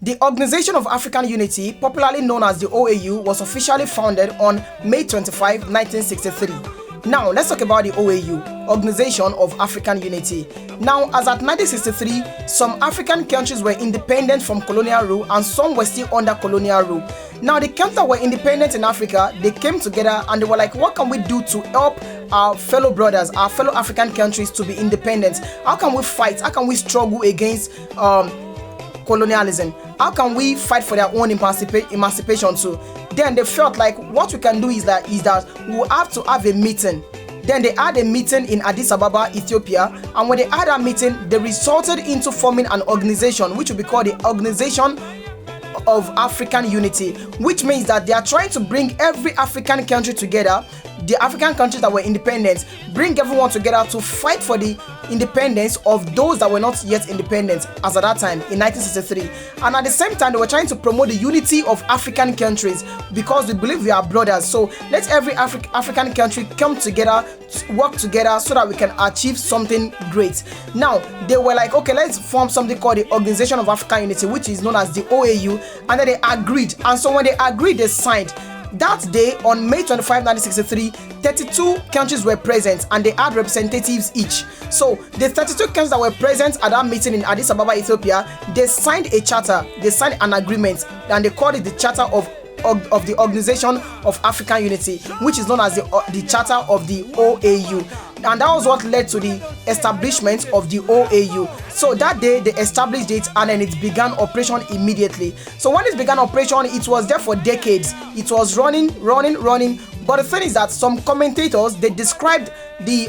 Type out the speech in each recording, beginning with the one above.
The Organization of African Unity, popularly known as the OAU, was officially founded on May 25, 1963. Now, let's talk about the OAU, Organization of African Unity. Now, as at 1963, some African countries were independent from colonial rule and some were still under colonial rule. Now, the countries that were independent in Africa, they came together and they were like, what can we do to help our fellow brothers, our fellow African countries to be independent? How can we fight? How can we struggle against colonialism? How can we fight for their own emancipation too? Then they felt like what we can do is that we will have to have a meeting. Then they had a meeting in Addis Ababa, Ethiopia, and when they had a meeting, they resulted into forming an organization which will be called the Organization of African Unity, which means that they are trying to bring every African country together, the African countries that were independent, bring everyone together to fight for the independence of those that were not yet independent as at that time in 1963. And at the same time, they were trying to promote the unity of African countries because we believe we are brothers. So let every African country come together, work together so that we can achieve something great. Now, they were like, okay, let's form something called the Organization of African Unity, which is known as the OAU, and then they agreed. And so when they agreed, they signed. That day, on May 25, 1963, 32 countries were present and they had representatives each. So the 32 countries that were present at that meeting in Addis Ababa, Ethiopia, they signed a charter, they signed an agreement, and they called it the Charter of the Organization of African Unity, which is known as the Charter of the OAU. And that was what led to the establishment of the OAU. So that day they established it and then it began operation immediately. So when it began operation, it was there for decades. It was running. But the thing is that some commentators, they described the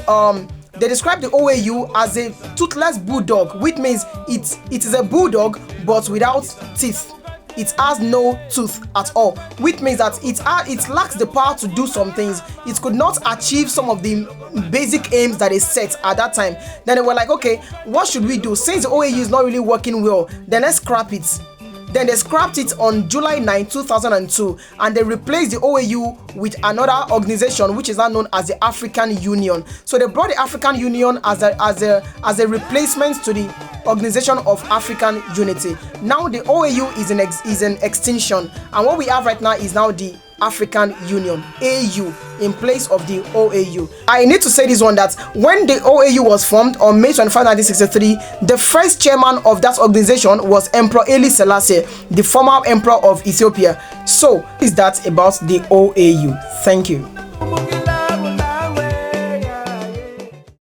OAU as a toothless bulldog, which means it is a bulldog but without teeth. It has no tooth at all, which means that it lacks the power to do some things. It could not achieve some of the basic aims that it set at that time. Then they were like, okay, what should we do? Since the OAU is not really working well, then let's scrap it. Then they scrapped it on July 9, 2002, and they replaced the OAU with another organization which is now known as the African Union. So they brought the African Union as a replacement to the Organization of African Unity. Now the OAU is an extinction, and what we have right now is now the African Union, AU, in place of the OAU. I need to say this one, that when the OAU was formed on May 25, 1963, the first chairman of that organization was Emperor Haile Selassie, the former emperor of Ethiopia. So, is that about the OAU? Thank you.